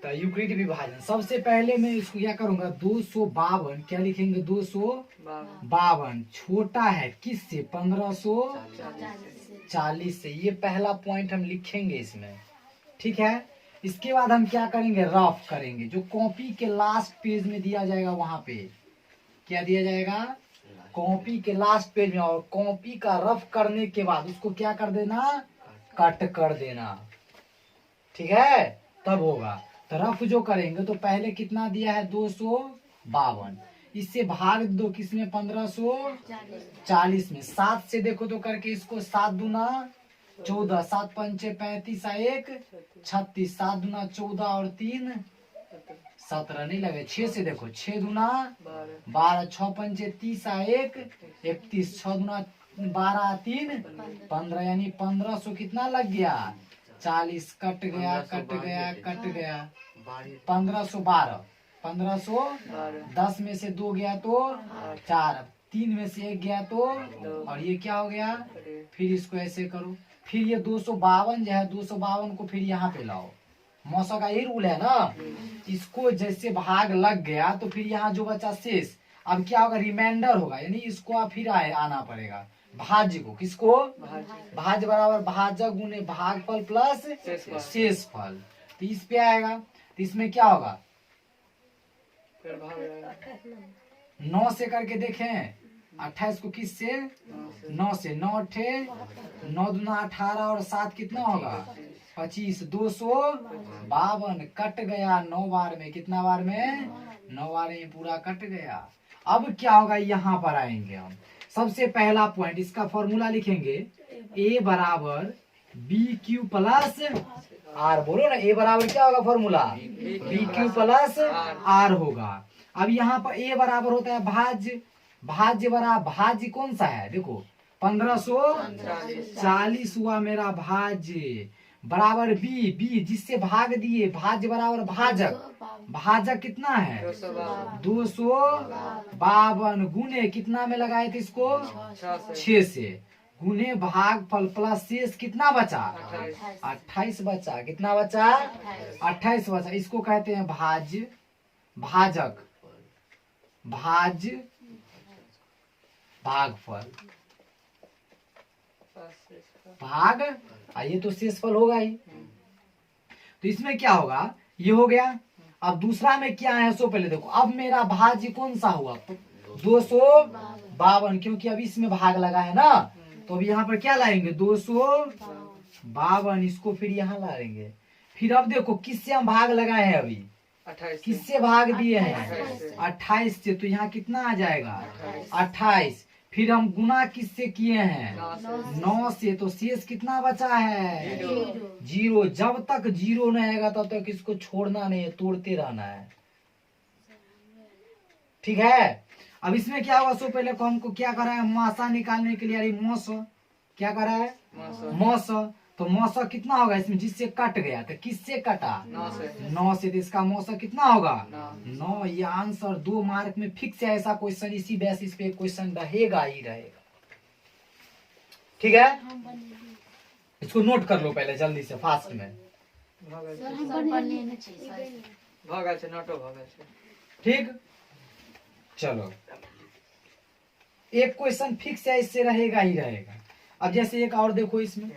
तो यूक्लिड विभाजन सबसे पहले मैं इसको क्या करूंगा 252 क्या लिखेंगे 252 छोटा है किससे 1540 से। ये पहला पॉइंट हम लिखेंगे इसमें, ठीक है। इसके बाद हम क्या करेंगे रफ करेंगे, जो कॉपी के लास्ट पेज में दिया जाएगा वहां पे क्या दिया जाएगा कॉपी के लास्ट पेज में, और कॉपी का रफ करने के बाद उसको क्या कर देना कट कर देना, ठीक है, तब होगा। तो रफ जो करेंगे तो पहले कितना दिया है 252, इससे भाग दो किसमें 1540 में, 7 से देखो तो करके इसको 7 दूना 14, 7 पंचे 35 एक 36, 7 दूना 14 और 3 17 नहीं लगे, 6 से देखो 6 दूना 12, 6 पंचे 30 एक 31, 6 दूना 12 3 15, यानी 1500 कितना लग गया 40, कट गया 1512, 1510 में से 2 गया तो 4, 3 में से 1 गया तो, और ये क्या हो गया, फिर इसको ऐसे करो, फिर ये 252 जो है 252 को फिर यहाँ पे लाओ, मौसा का ये रूल है ना, इसको जैसे भाग लग गया तो फिर यहाँ जो बचा शेष, अब क्या होगा रिमाइंडर होगा, यानी इसको आप फिर आना पड़ेगा भाज्य को, किसको भाज्य बराबर भाजक गुने भागफल प्लस शेषफल, तो इस पे आएगा, तो इसमें क्या होगा 9 से करके देखें 28 को किस से 9 से, 9 अठे 9 दूना 18 और 7 कितना होगा 25, 252 कट गया 9 बार में, कितना बार में 9 बार में पूरा कट गया। अब क्या होगा यहाँ पर आएंगे हम, सबसे पहला पॉइंट इसका फॉर्मूला लिखेंगे a बराबर बी क्यू प्लस आर, बोलो ना a बराबर क्या होगा formula b q plus r होगा। अब यहाँ पर a बराबर होता है भाज्य, भाज्य बराबर भाज्य कौन सा है देखो 1540 हुआ मेरा भाज्य, बराबर बी, बी जिससे भाग दिए भाज्य बराबर भाजक, भाजक कितना है 252 गुने कितना में लगाए थे इसको 6 से, गुने भाग फल प्लस शेष कितना बचा 28 बचा, कितना बचा 28 बचा, इसको कहते हैं भाज्य, भाजक, भाज्य भागफल, भाग ये तो शेषफल होगा ही। तो इसमें क्या होगा ये हो गया। अब दूसरा में क्या है सो पहले देखो, अब मेरा भाज्य कौन सा हुआ 252, क्योंकि अब इसमें भाग लगा है ना, तो अब यहाँ पर क्या लाएंगे 252, इसको फिर यहाँ लाएंगे, फिर अब देखो किससे हम भाग लगाए हैं अभी 28, किससे भाग दिए हैं 28 से, तो यहाँ कितना आ जाएगा 28, फिर हम गुना किससे किए हैं 9 से, तो शेष कितना बचा है 0, जब तक 0 नहीं आएगा तब तक इसको छोड़ना नहीं है, तोड़ते रहना है, ठीक है। अब इसमें क्या होगा सो पहले को हमको क्या करा है मासा निकालने के लिए, अरे मौस क्या करा है मौस, तो मौसा कितना होगा इसमें जिससे कट गया, तो किससे कटा 9 से, तो इसका मौसा कितना होगा 9। ये आंसर 2 मार्क में फिक्स है, ऐसा क्वेश्चन इसी बेसिस पे क्वेश्चन रहेगा ही रहेगा, ठीक है। इसको नोट कर लो पहले जल्दी से फास्ट में, ठीक। चलो एक क्वेश्चन फिक्स है, इससे रहेगा ही रहेगा। अब जैसे एक और देखो, इसमें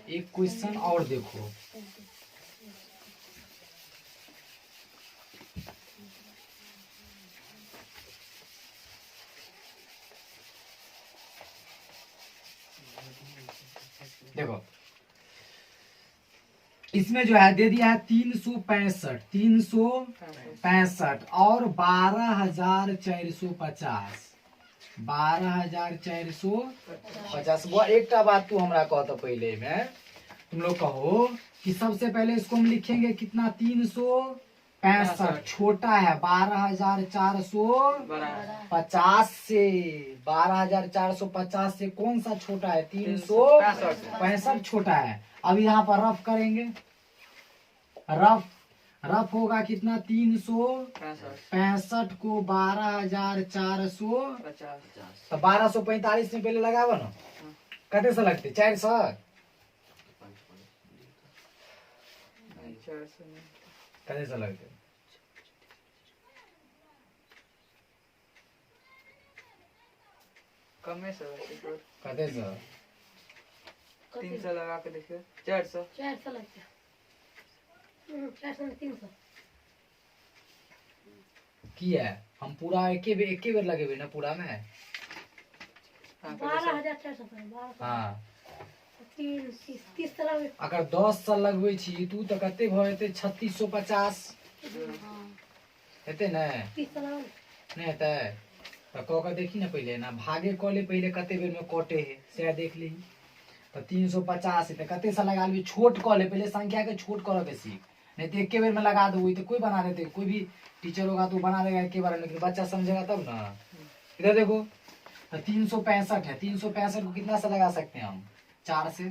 एक क्वेश्चन और देखो, देखो इसमें जो है दे दिया है 365 और 12,450, 12,450। वो एक बात तू हमरा कहता पहले में, तुम लोग कहो कि सबसे पहले इसको हम लिखेंगे कितना 365, छोटा है 12,450 से, 12,450 से कौन सा छोटा है 365 छोटा है। अब यहाँ पर रफ करेंगे, रफ होगा कितना 365 को 12,450, तो 1245 में पहले लगावा ना, कते से लगते 400, कते से लगते कमे से कते से 300 लगा के देखिए 400 400 लगता है 400 में 300 की है हम पूरा एके बेर लगेबे ना पूरा में। 12,400 पर 1200 हाँ 30 तरह में अगर 10 साल लगबै छी तू तऽ कते भ जेतै 3650 हेतै ने 30 तरह में नहीं हेतै तऽ कऽ के देखी ना पहिले ना भागे कऽ ले पहिले कते बेर में कटे है से देख ली तो 350 हेतै कते से लगा लेबी छोट कऽ ले पहिले संख्या के छोट करऽ के सीख नहीं तो एके बेर में लगा देबो तो कोई बना देते कोई भी टीचर होगा तो बना देगा एके बार में लेकिन बच्चा समझेगा तब ना। इधर देखो तो 365 है 365 को कितना से लगा सकते हैं हम 4 से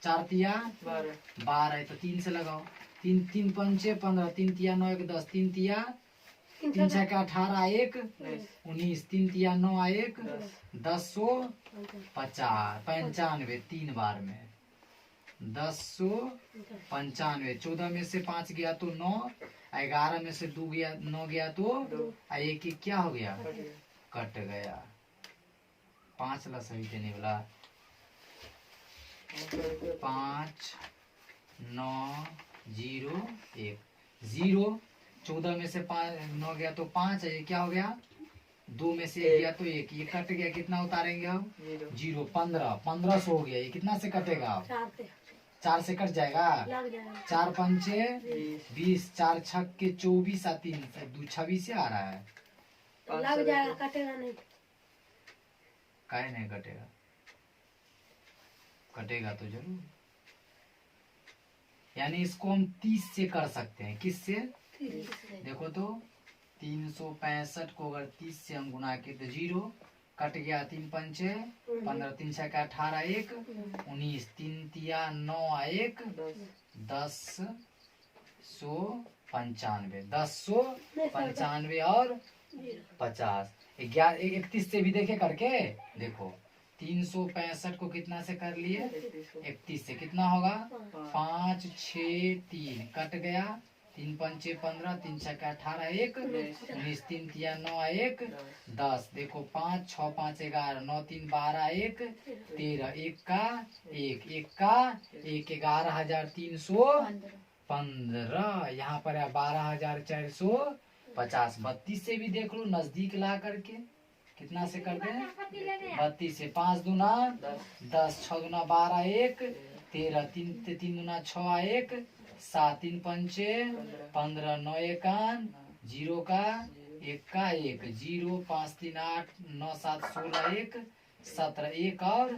4 तिया 12 है तो 3 से लगाओ 3 3 पंचे 15 3 तिया 9 1 10 3 तिया 3 6 के 18 1 19 3 तिया 9 1 10,50 95 3 बार में 10,95 14 में से 5 गया तो 9 11 में से 2 गया 9 गया तो एक क्या हो गया कट गया 5 ला सही देने वाला 5 9 0 1 0 14 में से 9 गया तो 5 है ये क्या हो गया 2 में से 1 गया तो 1 ये कट गया कितना उतारेंगे हम 0 1500 हो गया ये कितना से कटेगा अब 4 से कट जाएगा लग जाएगा 4 पंचे 20 4 छक के 24 और 3 2 26 से आ रहा है लग जाएगा कटेगा नहीं काहे नहीं कटेगा कटेगा तो जरूर यानी इसको हम 30 से कर सकते हैं किससे देखो तो 365 को अगर 30 से हम गुना के तो 0 कट गया 3 पंचे 15 3 6 का 18 1 19 3 तिया 9 1 10,95 और 50 31 से भी देखे करके देखो 365 को कितना से कर लिए 31 से कितना होगा 5 6 3 कट गया 3 पंचे 15 3 6 18 1 19 3 तिया 9 1 10 देखो 5 6 5 11 9 3 12 1 13 1 का 1 11,315 यहाँ पर है 12,450 32 से भी देख लो नजदीक ला करके कितना से कर दे 32 से 5 दूना 10 6 दूना 12 1 13 3 3 दूना 6 1 7 3 पंचे 15 9 1 0 का 1 का 1 0 5 3 8 9 7 16 1 17 1 और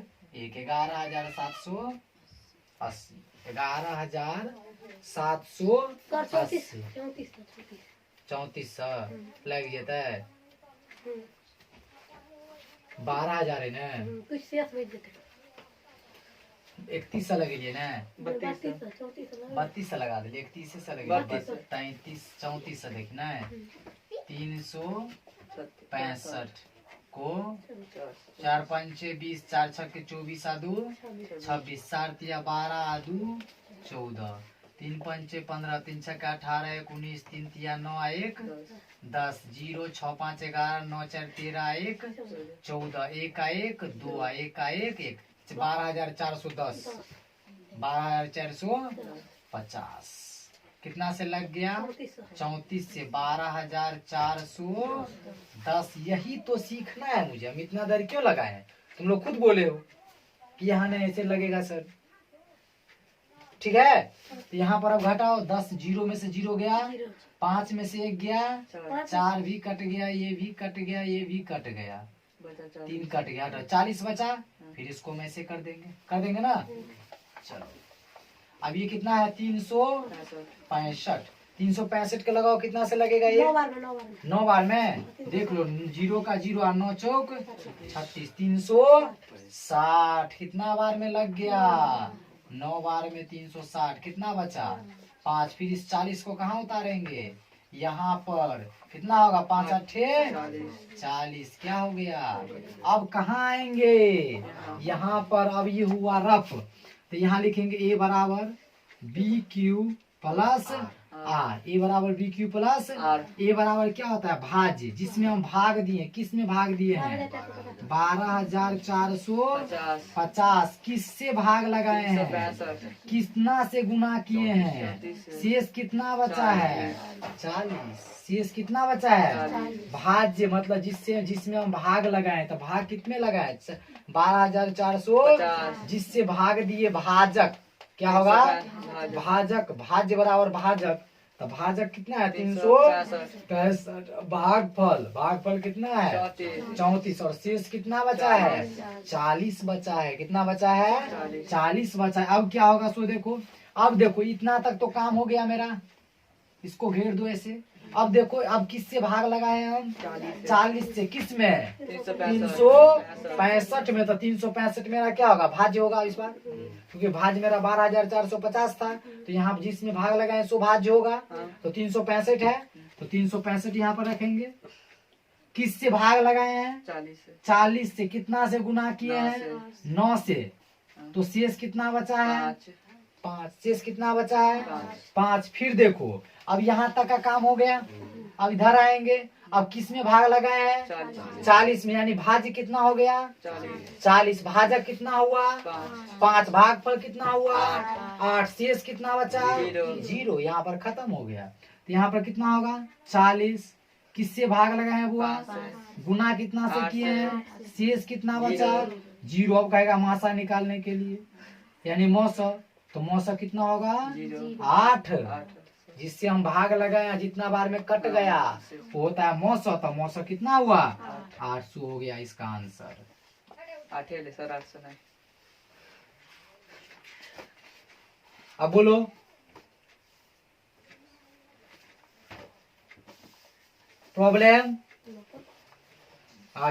1 11,780 11,780 3400 लग जाता है 12,000 है ना कुछ शेष भेज देते 31 से लगेलिए ना 32 से लगा दिलिए 31 से लगे 33 34 से देखना है 365 को 4 पंचे 20 4 छक्के 24 आदू 26 4 तिया 12 आदू 14 3 पंचे 15 3 छक्के 18 1 19 3 तिया 9 1 10 0 6 5 11 9 4 13 1 14 1 का 1 2 1 का 1 1 12,410 12,450 कितना से लग गया 34 से 12,410 यही तो सीखना है मुझे हम इतना देर क्यों लगाए हैं तुम लोग खुद बोले हो कि यहाँ नहीं ऐसे लगेगा सर ठीक है तो यहाँ पर अब घटाओ 10 0 में से 0 गया 5 में से 1 गया 4 भी कट गया ये भी कट गया ये भी कट गया 3 कट गया 40 बचा फिर इसको मैं से कर देंगे ना चलो अब ये कितना है 365 365 के लगाओ कितना से लगेगा ये 9 बार में देख लो 0 का 0 और 9 चौक 36 360 कितना बार में लग गया 9 बार में 360 कितना बचा 5 फिर इस 40 को कहाँ उतारेंगे यहाँ पर कितना होगा 5 8 40 क्या हो गया अब कहाँ आएंगे यहाँ पर अब ये हुआ रफ तो यहाँ लिखेंगे a बराबर BQ प्लस आर, ए बराबर बी क्यू प्लस आर। ए बराबर क्या होता है भाज्य, जिसमें हम भाग दिए, किस में भाग दिए हैं 12,450, किससे भाग लगाए हैं 365। कितना से गुना किए हैं, 34 शेष कितना बचा है 40, शेष कितना बचा है 40। भाज्य मतलब जिससे जिसमें हम भाग लगाए, तो भाग कितने लगाए 12,450, 50। जिससे भाग दिए भाजक क्या होगा भाजक, भाज्य बराबर भाजक, तो भाजक कितना है 365, भागफल, भागफल कितना है 34, और शेष कितना बचा है 40 बचा है, कितना बचा है 40 बचा है। अब क्या होगा सो देखो, अब देखो इतना तक तो काम हो गया मेरा, इसको घेर दो ऐसे। अब देखो अब किससे भाग लगाए हम 40 से, किस में 365 में, तो 365 मेरा क्या होगा भाज्य होगा इस बार, क्योंकि भाज्य मेरा 12,450 था, तो यहाँ जिसमें भाग लगाए सो भाज्य होगा, तो 365 है, तो 365 यहाँ पर रखेंगे। किससे भाग लगाए हैं 40 से, कितना से गुना किए हैं 9 से, तो शेष कितना बचा है 5, शेष कितना बचा है 5। फिर देखो अब यहाँ तक का काम हो गया, अब इधर आएंगे, अब किस में भाग लगाए हैं 40 में, यानी भाज्य कितना हो गया 40, भाजक कितना हुआ 5, भागफल कितना हुआ 8, शेष कितना बचा 0, यहाँ पर खत्म हो गया। तो यहाँ पर कितना होगा 40, किससे भाग लगाए हैं बुआ गुना कितना से किए हैं, शेष कितना बचा 0। अब कहेगा मासा निकालने के लिए, यानी मौसा, तो मौसा कितना होगा 8, जिससे हम भाग लगाए जितना बार में कट गया वो होता है मौसा, तो मौसा कितना हुआ 800 हो गया इसका आंसर। 8 सर 800 नहीं। अब बोलो प्रॉब्लम,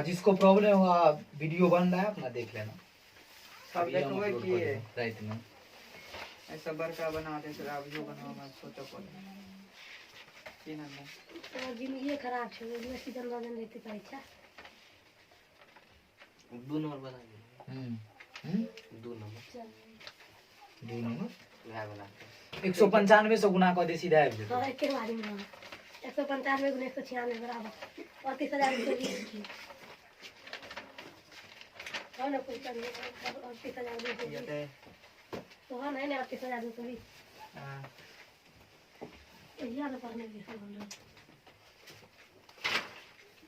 जिसको प्रॉब्लम हुआ वीडियो बन रहा है अपना देख लेना। अब अभी हम देखो upload कि कर देंगे राइट में। ऐसा बड़का बना दे सर, आप जो बनाओ मैं सोचो पड़े की ना तो जिंदगी खराब छे, में सीजन वजन रहते परीक्षा 2 नंबर बना दे। 2 नंबर चल 2 नंबर वह बना दे। 195 से गुना कर दे सीधा आबि जेतै। और एक के बारे में 195 गुना 196 बराबर 35,020 की है ना, कोई कर 38,020 ये दे तो है ना 38,020 हां याद करने की सब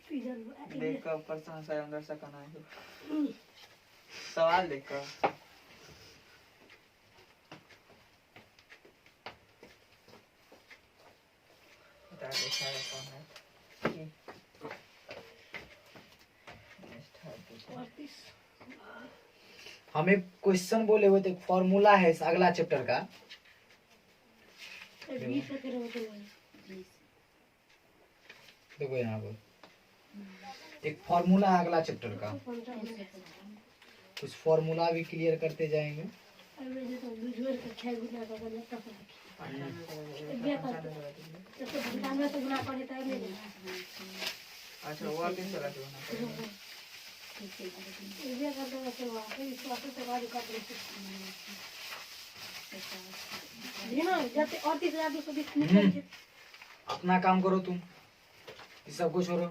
सीजन देख कर ऊपर से हंसा अंदर से कना है सवाल देख कर बता दे सारा कौन है हमें क्वेश्चन बोले हुए थे, फॉर्मूला है इस अगला चैप्टर का, 20 से फिर होते हैं देखो यहाँ पर एक फॉर्मूला है अगला चैप्टर का, कुछ फॉर्मूला भी क्लियर करते जाएंगे। अच्छा वो किस तरह से बना अपना काम करो तुम, ये सब कुछ छोड़ो।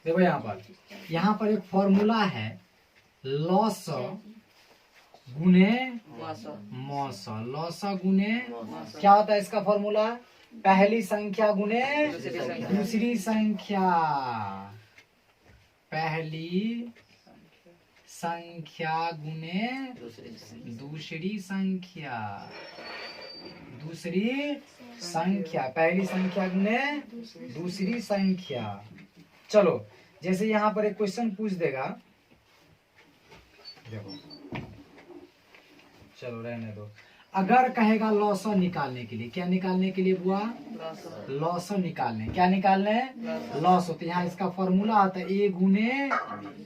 देखो यहाँ पर एक फॉर्मूला है लॉस गुने मौस, लॉस गुने क्या होता है इसका फॉर्मूला, पहली संख्या गुने दूसरी संख्या, पहली संख्या गुने दूसरी संख्या, दूसरी संख्या, पहली संख्या गुने दूसरी संख्या। चलो जैसे यहाँ पर एक क्वेश्चन पूछ देगा, देखो चलो रहने दो। अगर कहेगा लॉस निकालने के लिए, क्या निकालने के लिए बुआ लॉस निकालने, क्या निकालने लॉस होते, यहाँ इसका फॉर्मूला होता है ए गुने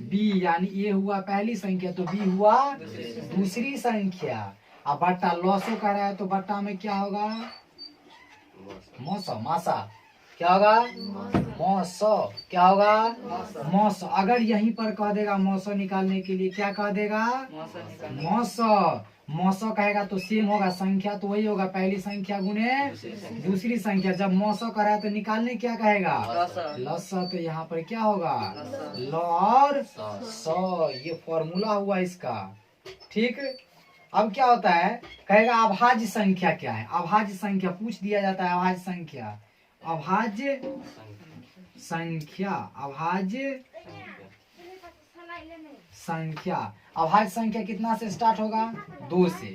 बी, यानी ए हुआ पहली संख्या तो बी हुआ दूसरी संख्या। अब बट्टा लॉसो कर रहा है तो बट्टा में क्या होगा मौसो, मासा क्या होगा मौसो, क्या होगा मौसो। अगर यहीं पर कह देगा मौसो निकालने के लिए क्या कह देगा मौसो, मौसो कहेगा तो सेम होगा, संख्या तो वही होगा, पहली संख्या गुने दूसरी संख्या। जब मौसो कर रहा है तो निकालने क्या कहेगा, लस। तो यहाँ पर क्या होगा, ल और स। ये फॉर्मूला हुआ इसका। ठीक, अब क्या होता है, कहेगा अभाज्य संख्या क्या है। अभाज्य संख्या पूछ दिया जाता है, अभाज्य संख्या, अभाज्य संख्या, अभाज्य संख्या। अभाज्य संख्या कितना से स्टार्ट होगा, 2 से।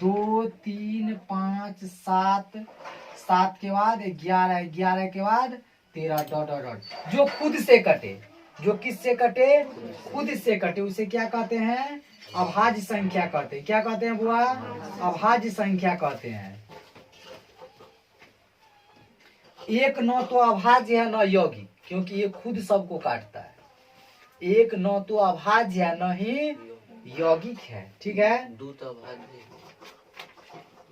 2 3 5 7, 7 के बाद 11, 11 के बाद 13 डॉट डॉट डॉट। जो खुद से कटे, जो किससे कटे, खुद से कटे, उसे क्या कहते हैं, अभाज्य संख्या कहते हैं। क्या कहते हैं बुआ, अभाज्य संख्या कहते हैं। 1 9 तो अभाज्य है, न यौगिक, क्योंकि ये खुद सबको काटता है। 1 9 तो अभाज्य है, न ही यौगिक है। ठीक है, 2 तो अभाज्य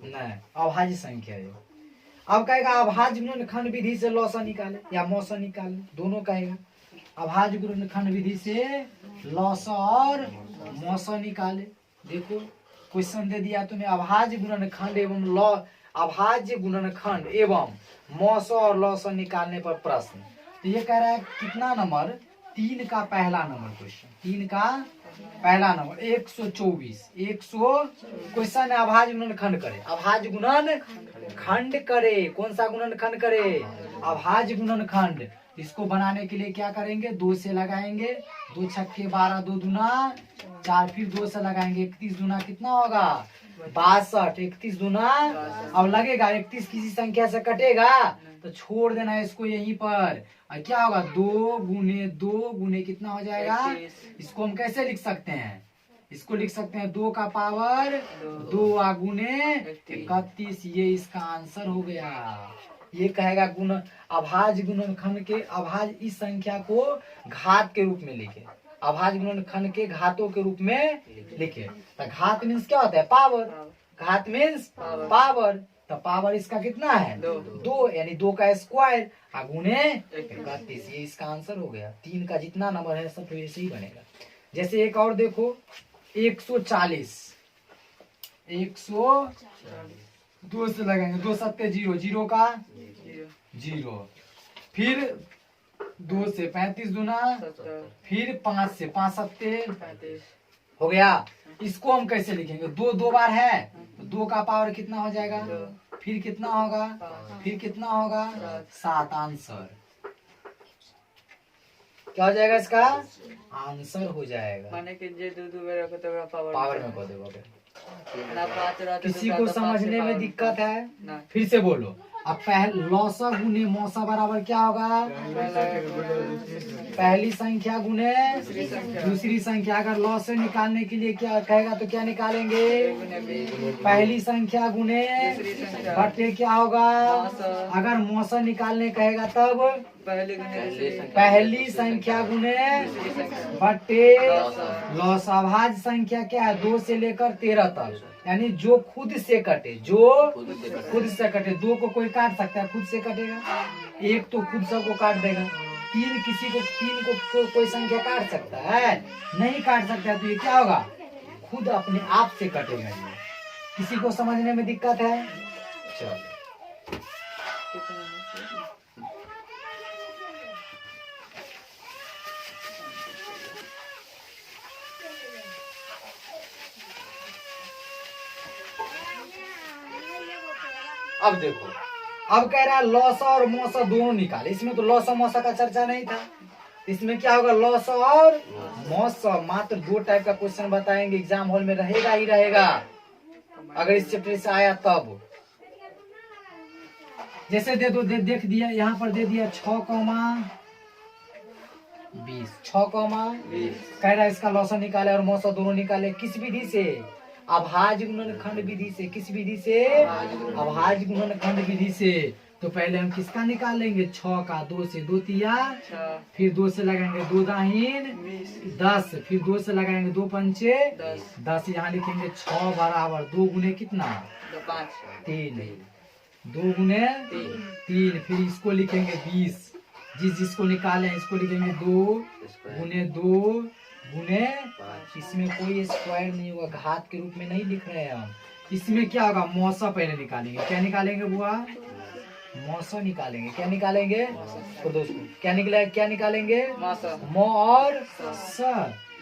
नहीं अभाज्य संख्या है। अब कहेगा अभाज्य गुणनखंड विधि से लौसा निकाले या मौसा निकाले, दोनों कहेगा। अभाज्य गुणनखंड विधि से लौसा और मौसा निकाले। देखो क्वेश्चन दे दिया तुम्हें, अभाज्य गुणनखंड एवं लौ, अभाज्य गुणनखंड एवं मौसा और लौसा निकालने पर प्रश्न। तो ये कह रहा है कितना नंबर, 3 का पहला नंबर क्वेश्चन, 3 का पहला नंबर 124। 100 क्वेश्चन है अभाज्य गुणनखंड करे, अभाज्य गुणनखंड करे। कौन सा गुणनखंड करे, अभाज्य गुणनखंड। इसको बनाने के लिए क्या करेंगे, 2 से लगाएंगे, 2 छक्के 12, 2 दूना 4, फिर 2 से लगाएंगे, 31 दूना कितना होगा, 62, 31 दूना। अब लगेगा 31 किसी संख्या से कटेगा तो छोड़ देना है इसको यहीं पर, और क्या होगा, 2 गुने 2 गुने कितना हो जाएगा। इसको हम कैसे लिख सकते हैं, इसको लिख सकते हैं 2 का पावर 2 गुने 31। ये इसका आंसर हो गया। ये कहेगा गुण, अभाज्य गुणनखंड के, अभाज्य इस संख्या को घात के रूप में लिखे, अभाज्य गुणनखंड के घातों के रूप में लिखे। तो घात मीन्स क्या होता है, पावर, घात मीन्स पावर। तो पावर इसका कितना है, 2, यानी 2 का स्क्वायर गुने 31। ये इसका आंसर हो गया। 3 का जितना नंबर है सब तो ऐसे ही बनेगा। जैसे एक और देखो, 140, 2 से लगाएंगे, 2 सत्ते 0, 0 का 0, फिर 2 से 35 दूना, फिर 5 से 5 सत्ते हो गया। इसको हम कैसे लिखेंगे, 2 2 बार है तो 2 का पावर कितना हो जाएगा, फिर कितना होगा, फिर कितना होगा, 7। आंसर क्या हो जाएगा, इसका आंसर हो जाएगा। माने कि जे 2 2 बेर तो पावर में कर दोगे। ना 5 रहते किसी को समझने में दिक्कत है, ना। फिर से बोलो। अब पहले लौसा गुने मौसा बराबर क्या होगा, पहली संख्या गुने दूसरी संख्या। अगर लौसे निकालने के लिए क्या कहेगा तो क्या निकालेंगे, पहली संख्या गुने बटे क्या होगा। अगर मौसा निकालने कहेगा तब पहली संख्या गुने बटे लौसा। अभाज्य संख्या क्या है, 2 से लेकर 13 तक, यानी जो खुद से कटे, जो खुद से कटे। 2 को कोई काट सकता है, खुद से कटेगा। 1 तो खुद सबको काट देगा। 3 किसी को, 3 को कोई संख्या काट सकता है, नहीं काट सकता है, तो ये क्या होगा, खुद अपने आप से कटेगा। ये किसी को समझने में दिक्कत है, चलो। अब देखो, अब कह रहा है लौसा और मौसा दोनों निकाले। इसमें तो लौसा मौसा का चर्चा नहीं था, इसमें क्या होगा, लौसा और मौसा। मात्र 2 टाइप का क्वेश्चन बताएंगे, एग्जाम हॉल में रहेगा ही रहेगा अगर इस चैप्टर से आया तब। जैसे दे दो, देख दिया यहाँ पर दे दिया 6,20, 6,20 कह रहा है इसका लौसा निकाले और मौसा दोनों निकाले। किस विधि से, अभाज्य गुणनखंड विधि से। किस विधि से, अभाज्य गुणनखंड विधि से। तो पहले हम किसका निकाल लेंगे, 6 का। 2 से 2 तिया, फिर 2 से लगाएंगे 2 दाहिन 10, फिर 2 से लगाएंगे 2 पंचे 10। यहाँ लिखेंगे 6 बराबर 2 गुने कितना, 3, 2 गुने 3। फिर इसको लिखेंगे 20, जिसको निकाले इसको लिखेंगे 2 गुने 2 गुने पाँच इसमें कोई स्क्वायर नहीं होगा, घात के रूप में नहीं लिख रहे हैं हम। इसमें क्या होगा, मौसा पहले निकालेंगे। क्या निकालेंगे बुआ, मौसा निकालेंगे। क्या निकालेंगे, तो दोस्तों क्या निकला, क्या निकालेंगे, मौसा मौ और स।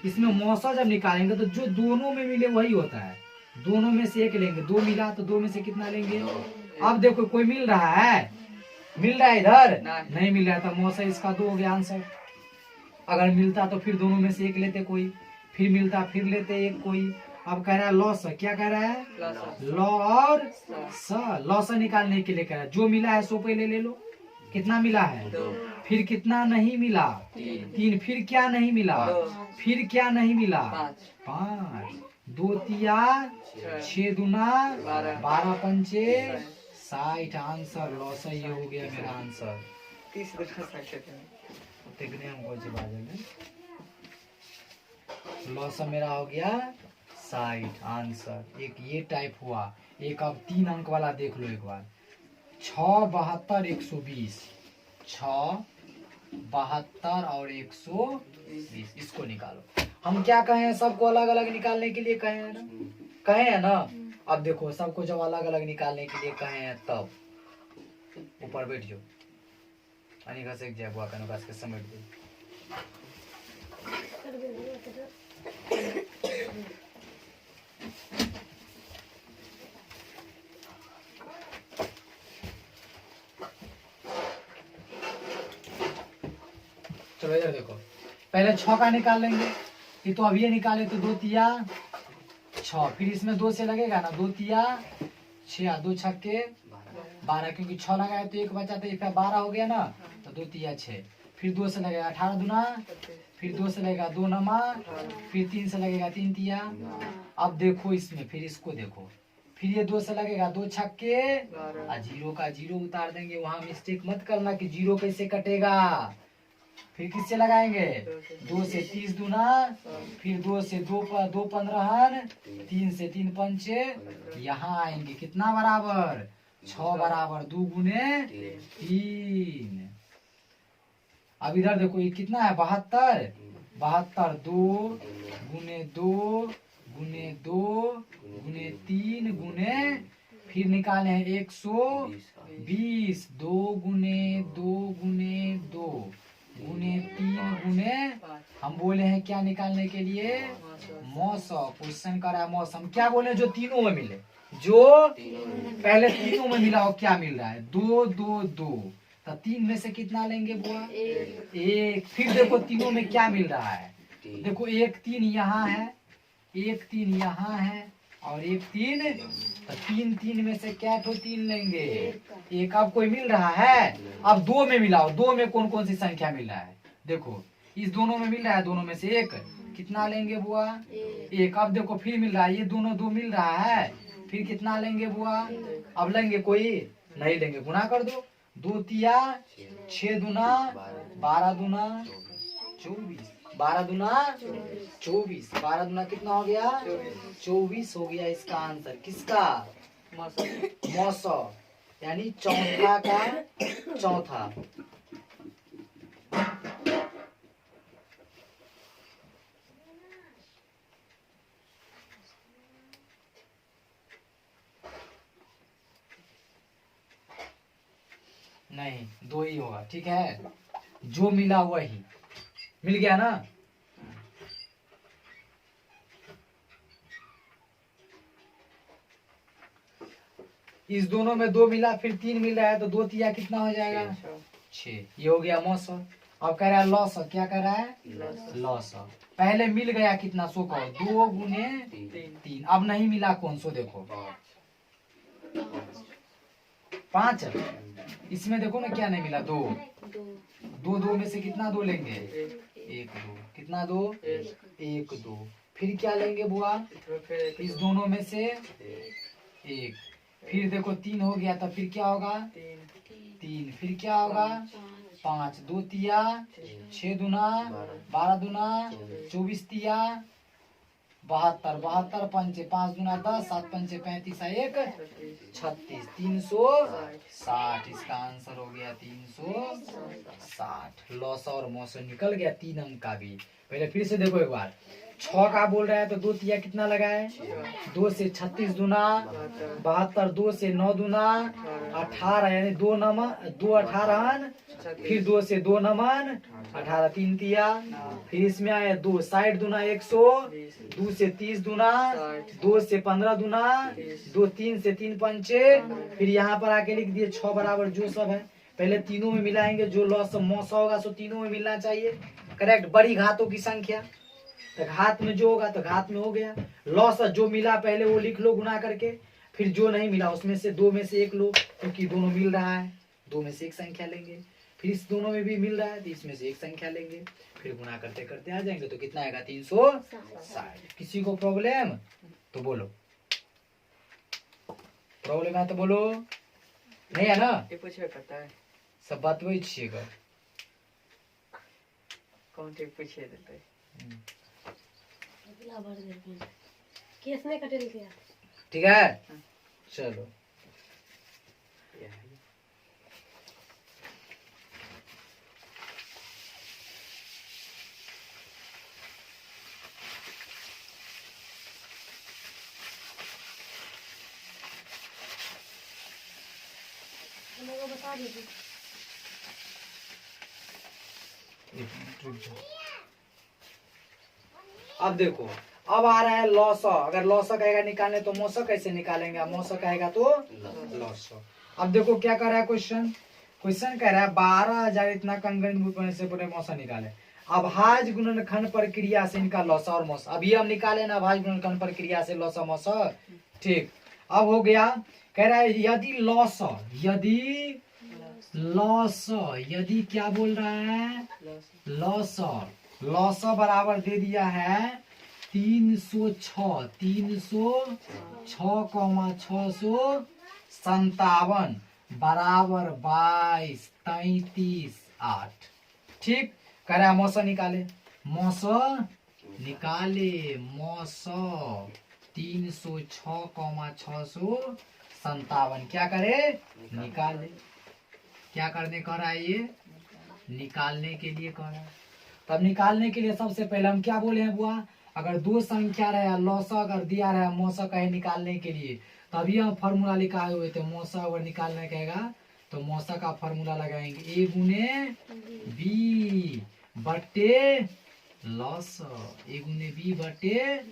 इसमें मौसा जब निकालेंगे तो जो दोनों में मिले वही होता है, दोनों में से एक लेंगे। दो मिला तो दो में से कितना लेंगे। अब देखो कोई मिल रहा है, मिल रहा है इधर, नहीं मिल रहा है तो मौसा इसका 2 हो गया आंसर। अगर मिलता तो फिर दोनों में से एक लेते कोई, फिर मिलता फिर लेते एक कोई। अब कह रहा है लॉस, क्या कह रहा है, लॉ और स। लॉस निकालने के लिए कह रहा है जो मिला है सो पहले ले लो। कितना मिला है, फिर कितना नहीं मिला, 3, फिर क्या नहीं मिला, फिर क्या नहीं मिला, 5, 2 तिया 6 दूना 12 पंचे 60। आंसर लॉस ये हो गया मेरा आंसर। 30 दूना 60 देखने हमको जी बाजल में लॉस मेरा हो गया 60 आंसर। एक ये टाइप हुआ। एक अब 3 अंक वाला देख लो एक बार। 6, 72, 120। 6, 72 और 120 इसको निकालो। हम क्या कहे हैं, सबको अलग अलग निकालने के लिए कहे हैं ना, कहे हैं ना। अब देखो सबको जब अलग अलग निकालने के लिए कहे हैं तब ऊपर बैठ जाओ, अनि घस एक जाए बुआ कनो घस के समेट दे। चलो इधर देखो, पहले 6 का निकाल लेंगे। ये तो अभी निकाले तो 2 तिया 6, फिर इसमें 2 से लगेगा ना, 2 तिया 6, 2 छक्के 12, क्योंकि 6 लगाए तो एक बचा तो ये 12 हो गया ना, तो 2 तिया 6, फिर 2 से लगेगा 18 दूना, फिर 2 से लगेगा 2 नमा, फिर 3 से लगेगा 3 तिया। अब देखो इसमें, फिर इसको देखो, फिर ये 2 से लगेगा 2 छक्के, और 0 का 0 उतार देंगे। वहां मिस्टेक मत करना कि 0 कैसे कटेगा। फिर किससे लगाएंगे, 2 से 30 दूना, फिर 2 से 2 15, 3 से 3 पंचे, यहाँ आएंगे कितना बराबर 6 बराबर 2 गुने 3। अब इधर देखो ये कितना है 72, 72 2 गुने 2 गुने 2 गुने 3 गुने, फिर निकाले हैं 120, 2 गुने 2 गुने 2 गुने 3 गुने, हम बोले हैं क्या निकालने के लिए, मौसम। क्वेश्चन कर रहा है मौसम। क्या बोले, जो तीनों में मिले, जो पहले तीनों में मिला हो क्या मिल रहा है, 2 2 2, तो 3 में से कितना लेंगे बुआ, 1। फिर देखो तीनों में क्या मिल रहा है, देखो 1 3 यहाँ है, 1 3 यहाँ है और 1 3, तो 3 3 में से क्या तो 3 लेंगे, 1। अब कोई मिल रहा है, अब 2 में मिलाओ, 2 में कौन कौन सी संख्या मिल रहा है, देखो इस दोनों में मिल रहा है, दोनों में से 1, कितना लेंगे बुआ, 1। अब देखो फिर मिल रहा है, ये दोनों 2 मिल रहा है, फिर कितना लेंगे बुआ, अब लेंगे कोई नहीं लेंगे, गुना कर दो, 2 तिया 6 दूना 12 दूना 24, 12 दूना 24, 12 दूना कितना हो गया, 24 हो गया इसका आंसर। किसका, मौसम, यानी चौथा का चौथा। नहीं 2 ही होगा, ठीक है, जो मिला वही मिल गया ना। इस दोनों में 2 मिला, फिर 3 मिल रहा है, तो 2 तिया कितना हो जाएगा, 6। ये हो गया मौसम। अब कह रहा है लॉस, क्या कह रहा है, लॉस। पहले मिल गया कितना, सो कहो 2 गुने 3, अब नहीं मिला कौन, सो देखो 5। इसमें देखो ना क्या नहीं मिला, 2 2 में से कितना 2 लेंगे, 1 2, कितना 2, 1 2, फिर क्या लेंगे बुआ, इस दोनों में से 1, फिर देखो 3 हो गया, तो फिर क्या होगा 3, फिर क्या होगा 5, 2 तिया 6 दूना 12 दूना 24 तिया 72 72 पंचे 5 दूना 10 7 पंचे 35 1 36 360। इसका आंसर हो गया 360। लॉस और मौसम निकल गया 3 अंक का भी। पहले फिर से देखो एक बार, 6 का बोल रहा है तो 2 तिया कितना लगाए, 2 से 36 दूना 72, 2 से 9 दूना 18, यानी 2 नमन 2 18, फिर 2 से 2 नमन 18 3 तिया, फिर इसमें आया 2 60 दूना 100, 2 से 30 दूना, 2 से 15 दूना, 2 3 से 3 पंचे, फिर यहाँ पर आके लिख दिए 6 बराबर जो सब है। पहले तीनों में मिलाएंगे, जो लॉस मौसा होगा सो तीनों में मिलना चाहिए। करेक्ट, बड़ी घातों की संख्या, तो घात में जो होगा तो घात में हो गया। लॉस जो मिला पहले वो लिख लो गुना करके, फिर जो नहीं मिला उसमें से 2 में से 1 लो, क्योंकि दोनों मिल रहा है 2 में से 1 संख्या लेंगे। फिर इस दोनों में भी मिल रहा है तो इसमें से 1 संख्या लेंगे, फिर गुना करते करते आ जाएंगे। तो कितना आएगा 360। किसी को प्रॉब्लम तो बोलो, प्रॉब्लम है तो बोलो, नहीं है ना? ये पूछे करता है सब बतबै छिएगा। कौन ठीक पूछे देते हैं? केस नहीं कटे लिखे ठीक है, चलो मेरे को बता दीजिए। अब देखो, अब आ रहा है लॉसा। अगर लॉसा कहेगा निकालने तो मौसा कैसे निकालेंगे, मौसा कहेगा तो लॉसा। अब देखो क्या कर रहा है क्वेश्चन, क्वेश्चन कह रहा है 12,000 इतना कंगन से पूरे मौसा निकाले। अब भाज गुणनखंड प्रक्रिया से इनका लॉसा और मौसा, अभी हम निकाले ना भाज गुणनखंड प्रक्रिया से लॉसा मौसा। ठीक, अब हो गया। कह रहा है यदि लॉसा, यदि क्या बोल रहा है, लॉसा बराबर दे दिया है 306,657 बराबर 22 33 8। ठीक, कह रहा है मौसा निकाले, मौसा 306,657 क्या करे, निकाले। क्या करने कह रहा है ये, निकालने के लिए कह रहा है। तब निकालने के लिए सबसे पहले हम क्या बोले हैं बुआ, अगर 2 संख्या रहे, लॉसा अगर दिया रहे, मौसा कहे निकालने के लिए, तभी हम फॉर्मूला लिखाए हुए थे। मौसा अगर निकालने कहेगा तो मौसा का फॉर्मूला लगाएंगे, ए गुने बी बटे लॉसा, ए गुने बी बटे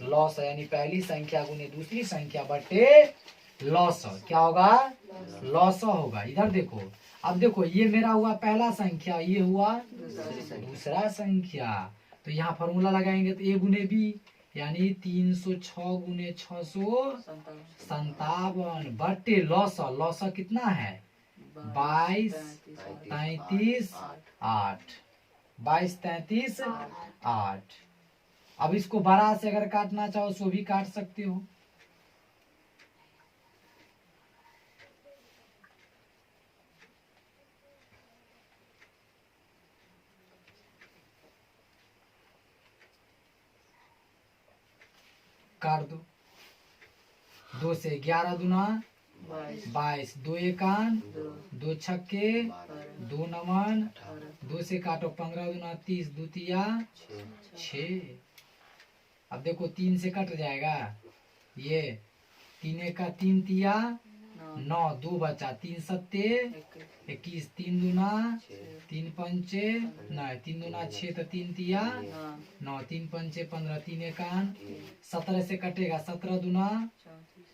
लॉसा, यानी पहली संख्या गुने दूसरी संख्या बटे लॉसा। क्या होगा, लॉसा होगा। इधर देखो, अब देखो ये मेरा हुआ पहला संख्या, ये हुआ दूसरा संख्या, तो यहाँ फॉर्मूला लगाएंगे तो ए गुने बी यानी 306 गुने 657 बटे लॉसा, लॉसा कितना है 22 33 8, 22 33 8। अब इसको बड़ा से अगर काटना चाहो तो भी काट सकते हो। काट दो, 2 से 11 दूना 22, 2 एकान 2 छक्के 2 नमन, 2 से काटो 15 दूना 30, 2 तिया 6। अब देखो 3 से कट जाएगा, ये 3 एका 3 तिया 9, 2 बचा 3 सत्ते 21, 3 दूना 3 पंचे नहीं 3 दूना 6 तो 3 तिया 9, 3 पंचे 15, 3 एकान 17 से कटेगा 17 दूना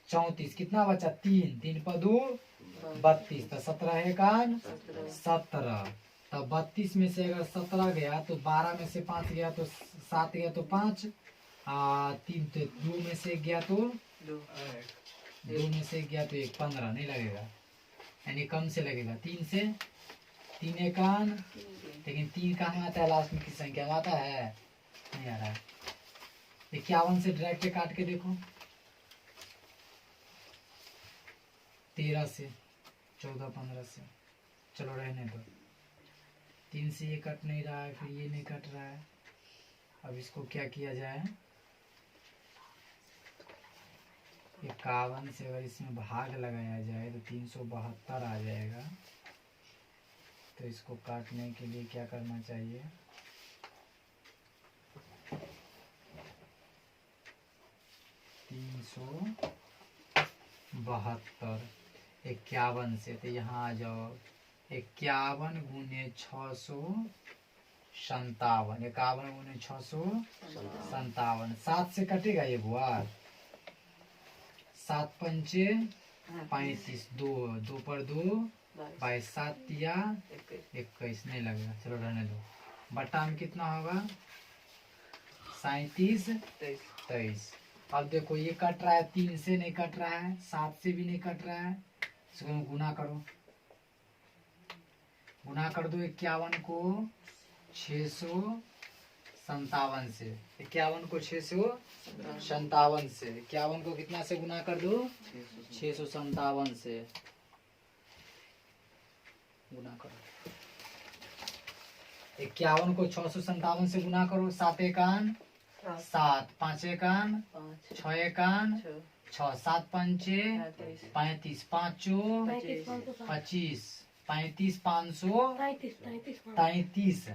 34, कितना बचा 3, 3 पर 2 32, तो 17 एकान 17। तो 32 में से अगर 17 गया तो 12 में से 5 गया तो 7 गया तो 5, 3 तो 2 में से गया तो 2 में से गया तो 1, 15 नहीं लगेगा, यानी कम से लगेगा 3 से 3 एकान, लेकिन 3 कहाँ आता है लास्ट में, किस संख्या में आता है, नहीं आ रहा है। 51 से डायरेक्ट काट के देखो, 13 से 14 15 से, चलो रहने दो। 3 से ये कट नहीं रहा है, फिर ये नहीं कट रहा है। अब इसको क्या किया जाए, 51 से अगर इसमें भाग लगाया जाए तो 372 आ जाएगा। तो इसको काटने के लिए क्या करना चाहिए? 372 51 से, तो यहाँ आ जाओ 51 गुने 657, 51 गुने 657, 7 से कटेगा ये बुआ, 7 पंचे 35, 2 पर 2 22, 7 या 21 नहीं लगेगा, चलो रहने दो। बट्टा में कितना होगा? 37 23। अब देखो ये कट रहा है, 3 से नहीं कट रहा है, 7 से भी नहीं कट रहा है, इसको गुना करो, गुना कर दो 51 को 657 से, 51 को 657 से, 51 को कितना से गुना कर दो? 657 से गुना करो। 51 को 657 से गुना करो, 7 एकान 7, 5 एकान 6 एकान 6, 7 पंचे 35, 5 चो 25, 35 500 33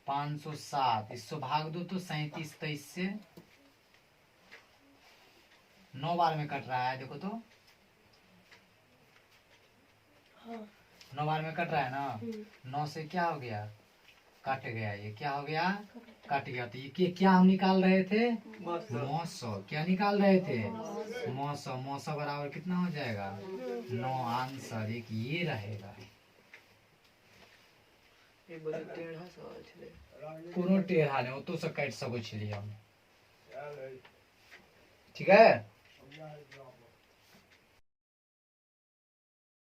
507, इसको भाग दो तो 37 23 से 9 बार में कट रहा है, देखो तो 9 बार में कट रहा है ना। 9 से क्या हो गया? कट गया, ये क्या हो गया? कट गया। तो ये क्या हम निकाल रहे थे? 900। क्या निकाल रहे थे? 900। 900 बराबर कितना हो जाएगा? 9। आंसर एक ये रहेगा। कोनो टेढ़ा नहीं, वो तो सब काट सको छिलिए हम, ठीक है।